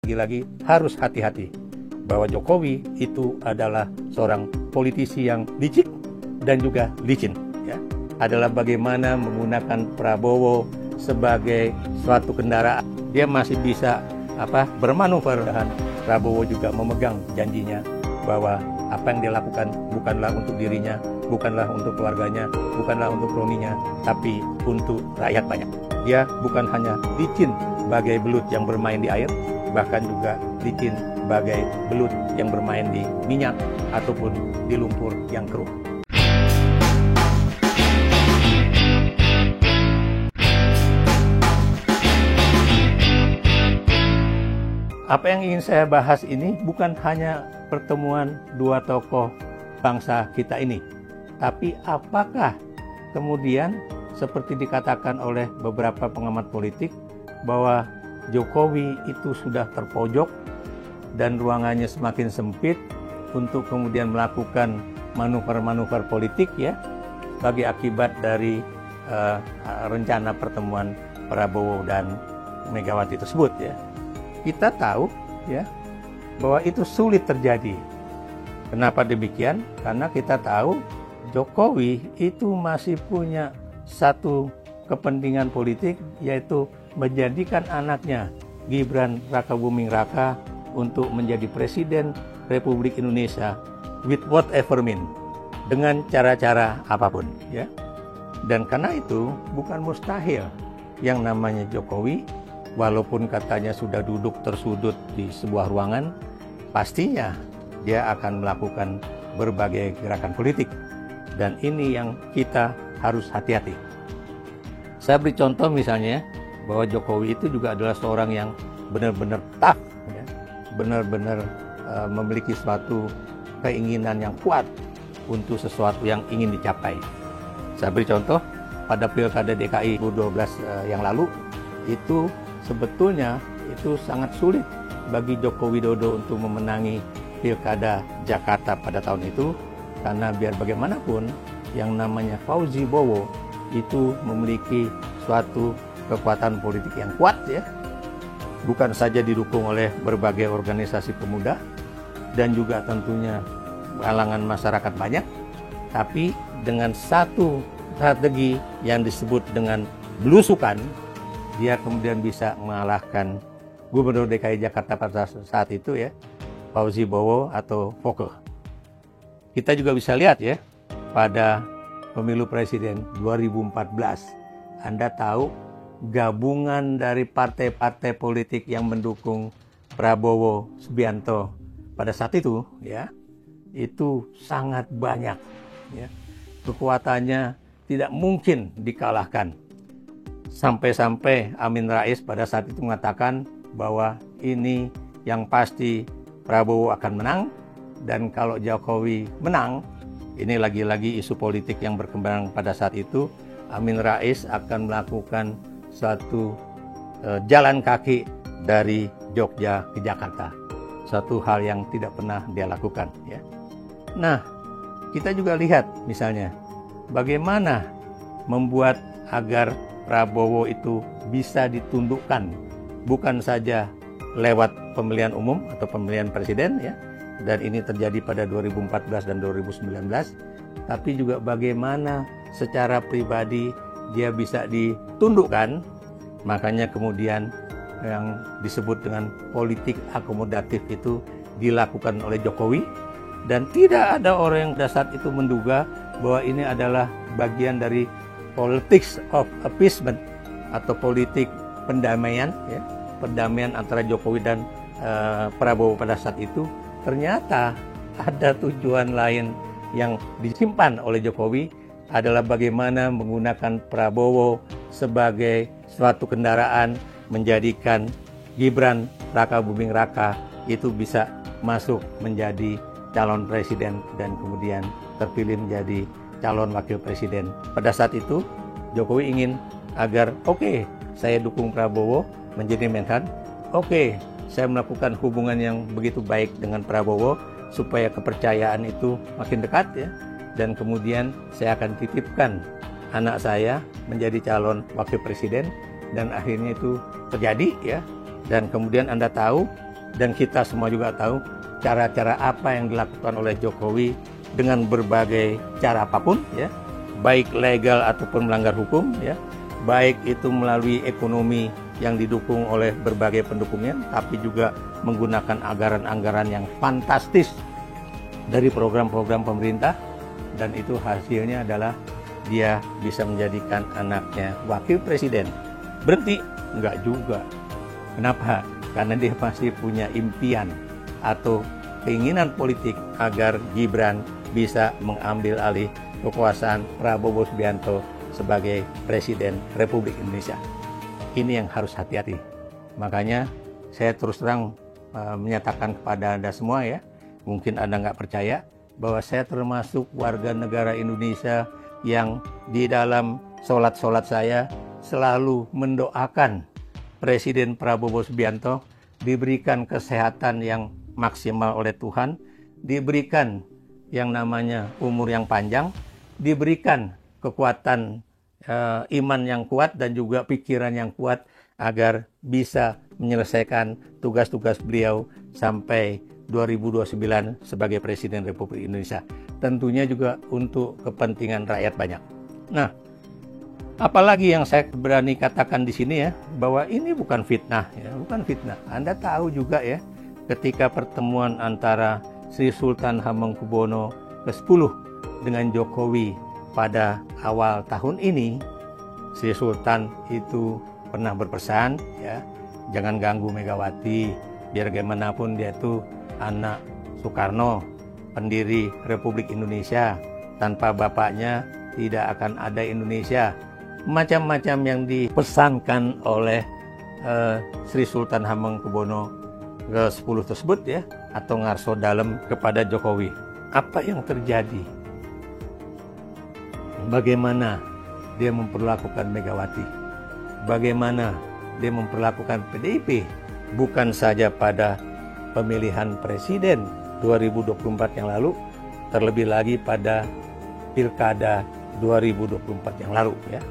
Lagi-lagi harus hati-hati bahwa Jokowi itu adalah seorang politisi yang licik dan juga licin. Ya. Adalah bagaimana menggunakan Prabowo sebagai suatu kendaraan. Dia masih bisa bermanuver, dan Prabowo juga memegang janjinya bahwa apa yang dia lakukan bukanlah untuk dirinya, bukanlah untuk keluarganya, bukanlah untuk kroninya, tapi untuk rakyat banyak. Dia bukan hanya licin bagai belut yang bermain di air, bahkan juga licin bagai belut yang bermain di minyak ataupun di lumpur yang keruh. Apa yang ingin saya bahas ini bukan hanya pertemuan dua tokoh bangsa kita ini, tapi apakah kemudian seperti dikatakan oleh beberapa pengamat politik bahwa Jokowi itu sudah terpojok dan ruangannya semakin sempit untuk kemudian melakukan manuver-manuver politik ya sebagai akibat dari rencana pertemuan Prabowo dan Megawati tersebut ya. Kita tahu ya bahwa itu sulit terjadi. Kenapa demikian? Karena kita tahu Jokowi itu masih punya satu kepentingan politik, yaitu menjadikan anaknya Gibran Rakabuming Raka untuk menjadi Presiden Republik Indonesia with whatever mean, dengan cara-cara apapun ya. Dan karena itu bukan mustahil yang namanya Jokowi, walaupun katanya sudah duduk tersudut di sebuah ruangan, pastinya dia akan melakukan berbagai gerakan politik. Dan ini yang kita harus hati-hati. Saya beri contoh misalnya, bahwa Jokowi itu juga adalah seorang yang benar-benar tough, ya, benar-benar memiliki suatu keinginan yang kuat untuk sesuatu yang ingin dicapai. Saya beri contoh, pada Pilkada DKI 2012 yang lalu, itu sebetulnya itu sangat sulit bagi Joko Widodo untuk memenangi Pilkada Jakarta pada tahun itu, karena biar bagaimanapun yang namanya Fauzi Bowo itu memiliki suatu kekuatan politik yang kuat ya, bukan saja didukung oleh berbagai organisasi pemuda dan juga tentunya kalangan masyarakat banyak, tapi dengan satu strategi yang disebut dengan belusukan, dia kemudian bisa mengalahkan Gubernur DKI Jakarta pada saat itu ya, Fauzi Bowo atau Foke. Kita juga bisa lihat ya, pada pemilu presiden 2014, Anda tahu gabungan dari partai-partai politik yang mendukung Prabowo Subianto pada saat itu ya, itu sangat banyak ya. Kekuatannya tidak mungkin dikalahkan. Sampai-sampai Amin Rais pada saat itu mengatakan bahwa ini yang pasti Prabowo akan menang, dan kalau Jokowi menang, ini lagi-lagi isu politik yang berkembang pada saat itu, Amin Rais akan melakukan suatu jalan kaki dari Jogja ke Jakarta. Suatu hal yang tidak pernah dia lakukan ya. Nah, kita juga lihat misalnya bagaimana membuat agar Prabowo itu bisa ditundukkan, bukan saja lewat pemilihan umum atau pemilihan presiden ya, dan ini terjadi pada 2014 dan 2019, tapi juga bagaimana secara pribadi dia bisa ditundukkan. Makanya kemudian yang disebut dengan politik akomodatif itu dilakukan oleh Jokowi, dan tidak ada orang yang pada saat itu menduga bahwa ini adalah bagian dari politics of appeasement atau politik pendamaian ya, perdamaian antara Jokowi dan Prabowo pada saat itu. Ternyata ada tujuan lain yang disimpan oleh Jokowi, adalah bagaimana menggunakan Prabowo sebagai suatu kendaraan, menjadikan Gibran Rakabuming Raka itu bisa masuk menjadi calon presiden dan kemudian terpilih menjadi calon wakil presiden. Pada saat itu Jokowi ingin agar saya dukung Prabowo menjadi Menhan, saya melakukan hubungan yang begitu baik dengan Prabowo supaya kepercayaan itu makin dekat ya, dan kemudian saya akan titipkan anak saya menjadi calon wakil presiden, dan akhirnya itu terjadi ya. Dan kemudian Anda tahu Dan kita semua juga tahu cara-cara apa yang dilakukan oleh Jokowi dengan berbagai cara apapun, ya, baik legal ataupun melanggar hukum, ya, baik itu melalui ekonomi yang didukung oleh berbagai pendukungnya, tapi juga menggunakan anggaran-anggaran yang fantastis dari program-program pemerintah, dan itu hasilnya adalah dia bisa menjadikan anaknya wakil presiden. Berhenti? Enggak juga. Kenapa? Karena dia masih punya impian atau keinginan politik agar Gibran bisa mengambil alih kekuasaan Prabowo Subianto sebagai Presiden Republik Indonesia. Ini yang harus hati-hati. Makanya saya terus terang menyatakan kepada Anda semua, ya, mungkin Anda nggak percaya bahwa saya termasuk warga negara Indonesia yang di dalam sholat-sholat saya selalu mendoakan Presiden Prabowo Subianto diberikan kesehatan yang maksimal oleh Tuhan, diberikan yang namanya umur yang panjang, diberikan kekuatan iman yang kuat dan juga pikiran yang kuat agar bisa menyelesaikan tugas-tugas beliau sampai 2029 sebagai Presiden Republik Indonesia. Tentunya juga untuk kepentingan rakyat banyak. Nah, apalagi yang saya berani katakan di sini, ya, bahwa ini bukan fitnah, ya, bukan fitnah. Anda tahu juga, ya, ketika pertemuan antara Sri Sultan Hamengkubuwono ke-10 dengan Jokowi pada awal tahun ini, Sri Sultan itu pernah berpesan, ya, jangan ganggu Megawati, biar bagaimanapun dia itu anak Soekarno, pendiri Republik Indonesia. Tanpa bapaknya tidak akan ada Indonesia. Macam-macam yang dipesankan oleh Sri Sultan Hamengkubuwono ke-10 tersebut, ya, atau ngarso dalem kepada Jokowi. Apa yang terjadi? Bagaimana dia memperlakukan Megawati? Bagaimana dia memperlakukan PDIP? Bukan saja pada pemilihan presiden 2024 yang lalu, terlebih lagi pada Pilkada 2024 yang lalu, ya.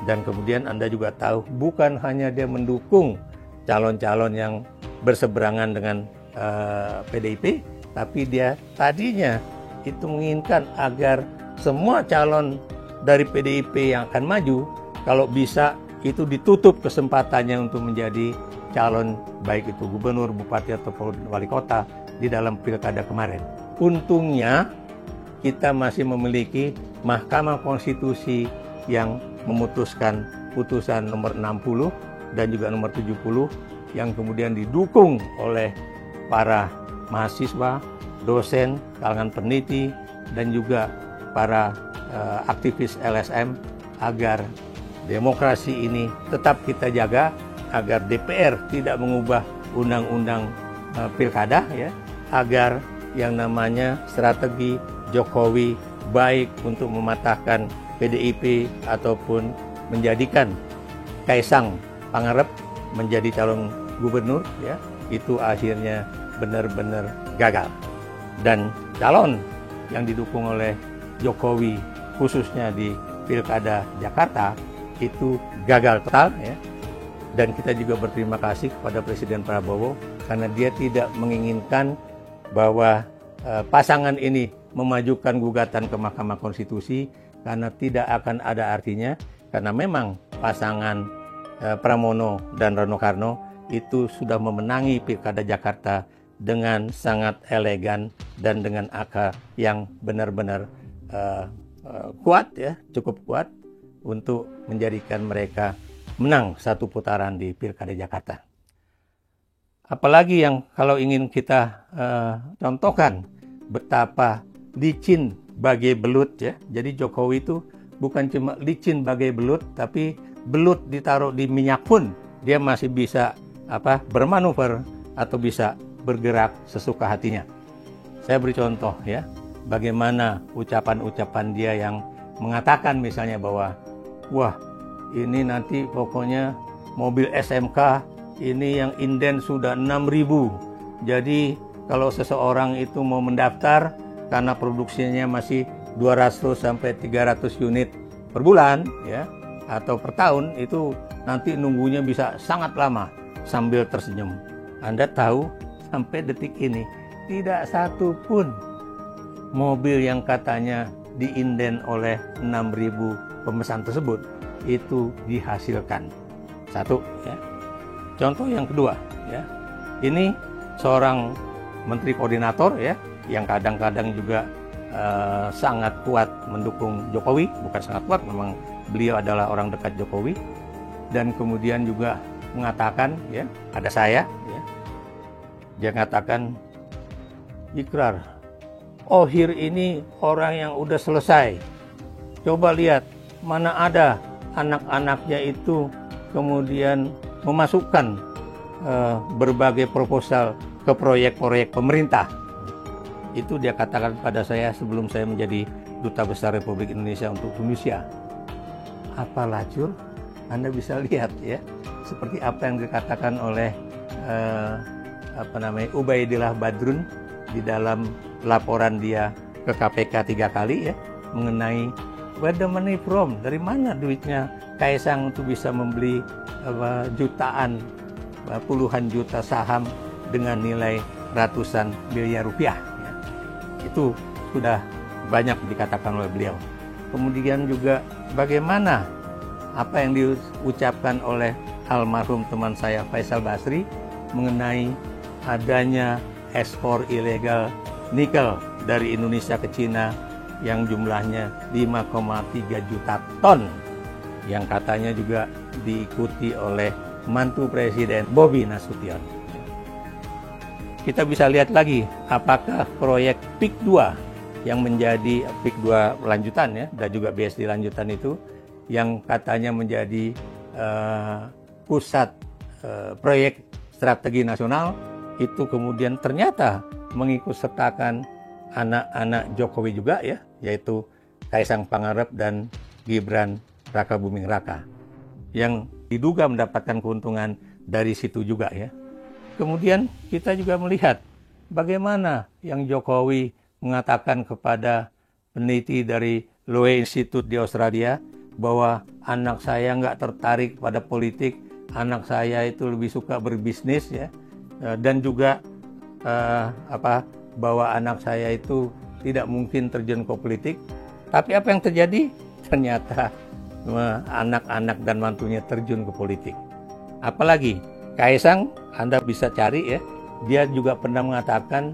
Dan kemudian Anda juga tahu, bukan hanya dia mendukung calon-calon yang berseberangan dengan PDIP, tapi dia tadinya itu menginginkan agar semua calon dari PDIP yang akan maju, kalau bisa itu ditutup kesempatannya untuk menjadi calon, baik itu gubernur, bupati, ataupun wali kota di dalam pilkada kemarin. Untungnya kita masih memiliki Mahkamah Konstitusi yang memutuskan putusan nomor 60 dan juga nomor 70 yang kemudian didukung oleh para mahasiswa, dosen, kalangan peneliti, dan juga para aktivis LSM agar demokrasi ini tetap kita jaga, agar DPR tidak mengubah undang-undang pilkada, ya, agar yang namanya strategi Jokowi baik untuk mematahkan PDIP ataupun menjadikan Kaisang Pangarep menjadi calon gubernur, ya, itu akhirnya benar-benar gagal. Dan calon yang didukung oleh Jokowi khususnya di Pilkada Jakarta itu gagal total, ya. Dan kita juga berterima kasih kepada Presiden Prabowo karena dia tidak menginginkan bahwa pasangan ini memajukan gugatan ke Mahkamah Konstitusi, karena tidak akan ada artinya, karena memang pasangan Pramono dan Rano Karno itu sudah memenangi Pilkada Jakarta dengan sangat elegan dan dengan angka yang benar-benar kuat, ya, cukup kuat untuk menjadikan mereka menang satu putaran di Pilkada Jakarta. Apalagi yang kalau ingin kita contohkan betapa licin bagai belut, ya. Jadi Jokowi itu bukan cuma licin bagai belut, tapi belut ditaruh di minyak pun dia masih bisa bermanuver atau bisa bergerak sesuka hatinya. Saya beri contoh, ya, bagaimana ucapan-ucapan dia yang mengatakan misalnya bahwa wah, ini nanti pokoknya mobil SMK ini yang inden sudah 6.000. Jadi kalau seseorang itu mau mendaftar karena produksinya masih 200 sampai 300 unit per bulan, ya, atau per tahun, itu nanti nunggunya bisa sangat lama, sambil tersenyum. Anda tahu sampai detik ini tidak satu pun mobil yang katanya diinden oleh 6.000 pemesan tersebut itu dihasilkan. Satu, ya. Contoh yang kedua, ya. Ini seorang menteri koordinator, ya, yang kadang-kadang juga sangat kuat mendukung Jokowi, bukan sangat kuat, memang beliau adalah orang dekat Jokowi, dan kemudian juga mengatakan, ya, ada saya, ya, dia mengatakan, ikrar, Ohir ini orang yang udah selesai, coba lihat mana ada anak-anaknya itu kemudian memasukkan berbagai proposal ke proyek-proyek pemerintah. Itu dia katakan pada saya sebelum saya menjadi Duta Besar Republik Indonesia untuk Tunisia. Apa lacur? Anda bisa lihat, ya, seperti apa yang dikatakan oleh Ubaidillah Badrun di dalam laporan dia ke KPK 3 kali, ya, mengenai where the money from, dari mana duitnya Kaisang untuk bisa membeli jutaan, puluhan juta saham dengan nilai ratusan miliar rupiah. Itu sudah banyak dikatakan oleh beliau. Kemudian juga bagaimana apa yang diucapkan oleh almarhum teman saya Faisal Basri mengenai adanya ekspor ilegal nikel dari Indonesia ke Cina yang jumlahnya 5,3 juta ton, yang katanya juga diikuti oleh mantu Presiden Bobi Nasution. Kita bisa lihat lagi apakah proyek PIK 2 yang menjadi PIK 2 lanjutan, ya, dan juga BSD lanjutan itu yang katanya menjadi pusat proyek strategi nasional itu kemudian ternyata mengikutsertakan anak-anak Jokowi juga, ya, yaitu Kaisang Pangarep dan Gibran Rakabuming Raka yang diduga mendapatkan keuntungan dari situ juga, ya. Kemudian kita juga melihat bagaimana yang Jokowi mengatakan kepada peneliti dari Lowy Institute di Australia bahwa anak saya nggak tertarik pada politik, anak saya itu lebih suka berbisnis, ya, dan juga bahwa anak saya itu tidak mungkin terjun ke politik. Tapi apa yang terjadi? Ternyata anak-anak dan mantunya terjun ke politik. Apalagi Kaisang, Anda bisa cari, ya, dia juga pernah mengatakan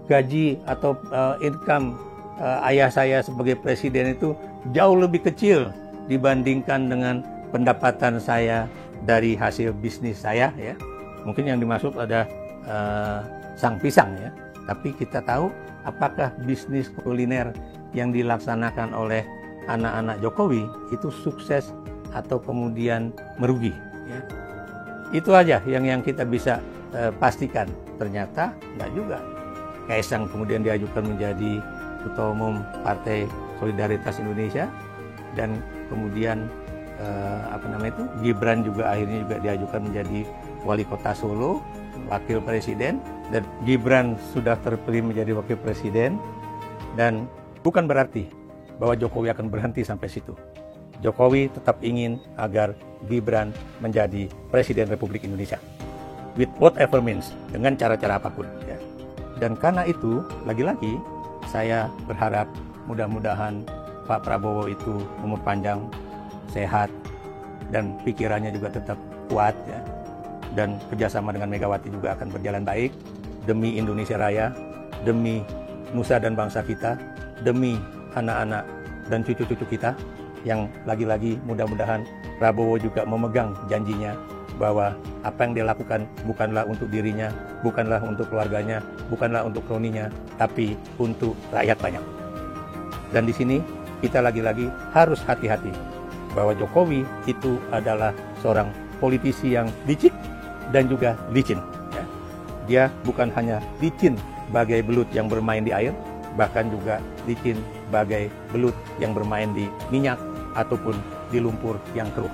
gaji atau income ayah saya sebagai presiden itu jauh lebih kecil dibandingkan dengan pendapatan saya dari hasil bisnis saya, ya. Mungkin yang dimaksud ada sang pisang, ya. Tapi kita tahu apakah bisnis kuliner yang dilaksanakan oleh anak-anak Jokowi itu sukses atau kemudian merugi, ya. Itu aja yang kita bisa pastikan. Ternyata enggak juga. Kaisang kemudian diajukan menjadi Ketua Umum Partai Solidaritas Indonesia, dan kemudian Gibran juga akhirnya juga diajukan menjadi Wali Kota Solo, Wakil Presiden, dan Gibran sudah terpilih menjadi Wakil Presiden. Dan bukan berarti bahwa Jokowi akan berhenti sampai situ. Jokowi tetap ingin agar Gibran menjadi Presiden Republik Indonesia with whatever means, dengan cara-cara apapun, ya. Dan karena itu, lagi-lagi saya berharap mudah-mudahan Pak Prabowo itu umur panjang, sehat, dan pikirannya juga tetap kuat, ya. Dan kerjasama dengan Megawati juga akan berjalan baik demi Indonesia Raya, demi nusa dan bangsa kita, demi anak-anak dan cucu-cucu kita, yang lagi-lagi mudah-mudahan Prabowo juga memegang janjinya bahwa apa yang dia lakukan bukanlah untuk dirinya, bukanlah untuk keluarganya, bukanlah untuk kroninya, tapi untuk rakyat banyak. Dan di sini kita lagi-lagi harus hati-hati bahwa Jokowi itu adalah seorang politisi yang licik dan juga licin, ya. Dia bukan hanya licin bagai belut yang bermain di air, bahkan juga licin bagai belut yang bermain di minyak ataupun di lumpur yang keruh.